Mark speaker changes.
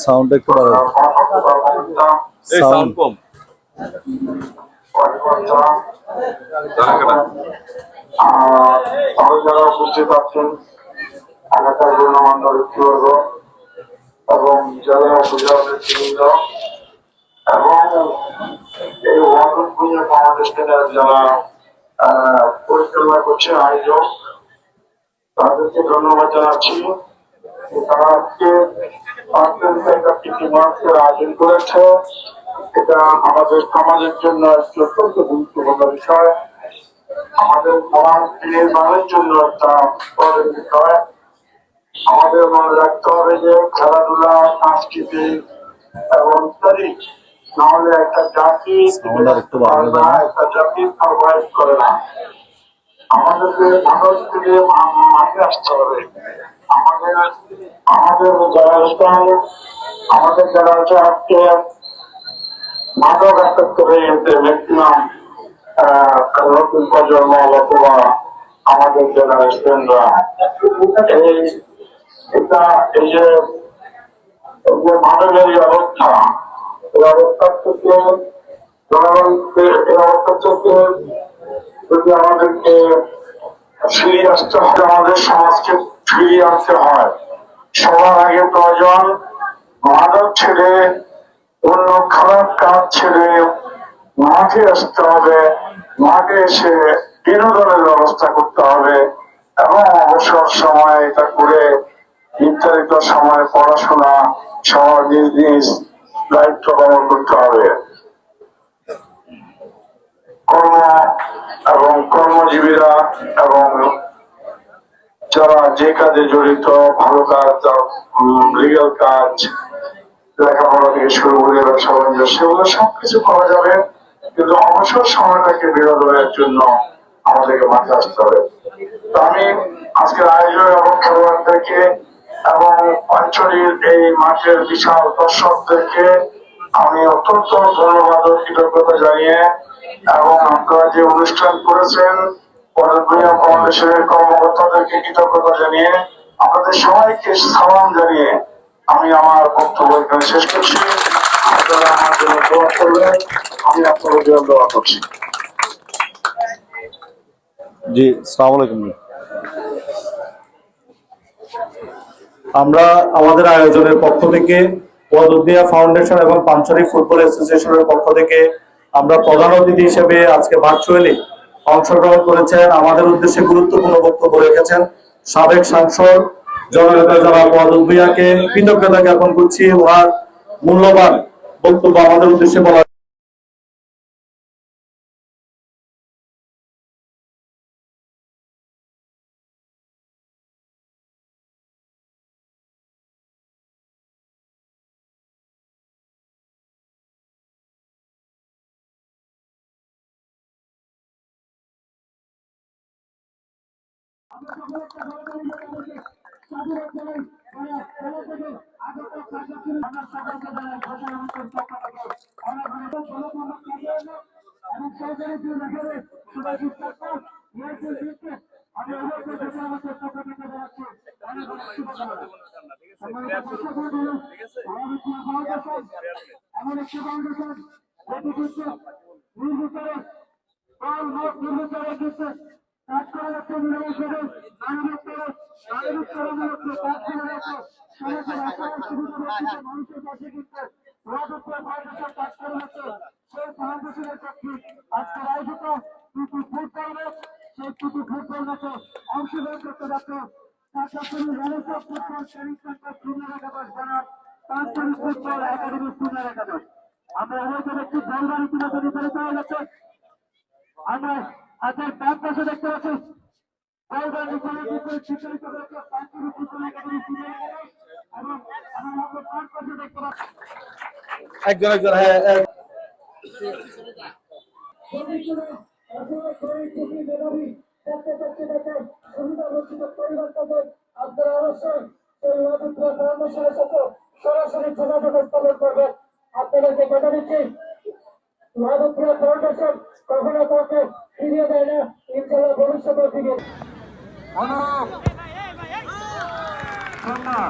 Speaker 1: Sound একটু বাড়াও, sound কম।
Speaker 2: যারা উপস্থিত আছেন এলাকার গণ্যমান্য ব্যক্তিবর্গ এবং যারা অভিভাবকের বৃন্দ এবং এই ওয়ার্ল্ড ফাউন্ডেশনের যারা পরিচালনা করছে আয়োজক, তাদেরকে ধন্যবাদ জানাচ্ছি। তারা আজকে আয়োজন করেছে। এটা আমাদের সমাজের জন্য একটি অত্যন্ত গুরুত্বপূর্ণ বিষয়, আমাদের সমাজ নির্মাণের জন্য একটা বড় বিষয়। আমাদের মনে রাখতে হবে যে খেলাধুলা, সংস্কৃতি এবং ইত্যাদি নাহলে একটা জাতি একটা জাতি সার্ভাইভ করে না। আমাদেরকে ভারত থেকে মাঠে আসতে হবে। আমাদের আমাদের যারা আমাদের যারা হচ্ছে আজকে মাদক আসক্ত হয়ে গেছে ম্যাক্সিমাম নতুন প্রজন্ম অথবা আমাদের জেনারেশনরা এই যে মাদকের এই অবস্থা, এই অবস্থা থেকে জনগণকে এই অবস্থা থেকে যদি আমাদেরকে ফিরিয়ে আসতে হয়, আমাদের সমাজকে ফিরিয়ে আনতে হয়, সবার আগে প্রয়োজন মাদক ছেড়ে অন্য খারাপ কাজ ছেড়ে মাঠে আসতে হবে। মাঠে এসে বিনোদনের ব্যবস্থা করতে হবে এবং অবসর সময় এটা করে নির্ধারিত সময় পড়াশোনা সহ নিজ নিজ দায়িত্ব পালন করতে হবে। কর্ম এবং কর্মজীবীরা এবং যারা যে কাজে জড়িত, ভালো কাজ, লিগাল কাজ, লেখাপড়া থেকে শুরু করে ব্যবসা বাণিজ্য, সেগুলো সবকিছু করা যাবে, কিন্তু অবসর সময়টাকে বিনোদনের জন্য আমাদেরকে মাঠে আসতে হবে। তো আমি আজকের আয়োজন এবং খেলোয়াড়দেরকে এবং অঞ্চলের এই মাঠের বিশাল দর্শকদেরকে আমি অত্যন্ত ধন্যবাদ ও কৃতজ্ঞতা জানিয়ে এবং আপনারা যে অনুষ্ঠান করেছেন ফাউন্ডেশনের কর্মকর্তাদেরকে কৃতজ্ঞতা জানিয়ে আপনাদের সবাইকে সালাম জানিয়ে আমি আমার বক্তব্য এখানে শেষ করছি। আপনারা আমার জন্য দোয়া করবেন, আমি আপনাদের জন্য দোয়া করছি।
Speaker 1: জি, আসসালামু আলাইকুম। আমরা আমাদের আয়োজনের পক্ষ থেকে পদুদিয়া ফাউন্ডেশন এবং পাঞ্চরী ফুটবল অ্যাসোসিয়েশনের পক্ষ থেকে আমরা প্রধান অতিথি হিসেবে আজকে ভার্চুয়ালি অংশগ্রহণ করেছেন। আমাদের উদ্দেশ্যে গুরুত্বপূর্ণ বক্তব্য রেখেছেন সাবেক সাংসদ জননেতা জনাব পদুদিয়াকে কৃতজ্ঞতা জ্ঞাপন করছি। ওনার মূল্যবান বক্তব্য আমাদের উদ্দেশ্যে বলা।
Speaker 3: আমরা আপনার ডান পাশে দেখতে পাচ্ছি
Speaker 1: একজন একজন, হ্যাঁ
Speaker 3: আপনারা অবশ্যই সরাসরি যোগাযোগ স্থাপন করবেন। আপনাদেরকে কথা দিচ্ছি মাধবপুরা ফাউন্ডেশন কখনো আল্লাহ তাকে ফিরিয়ে দেয় না, ইনশাআল্লাহ ভবিষ্যতে ফিরিয়ে
Speaker 4: অনুরূপ সুন্দর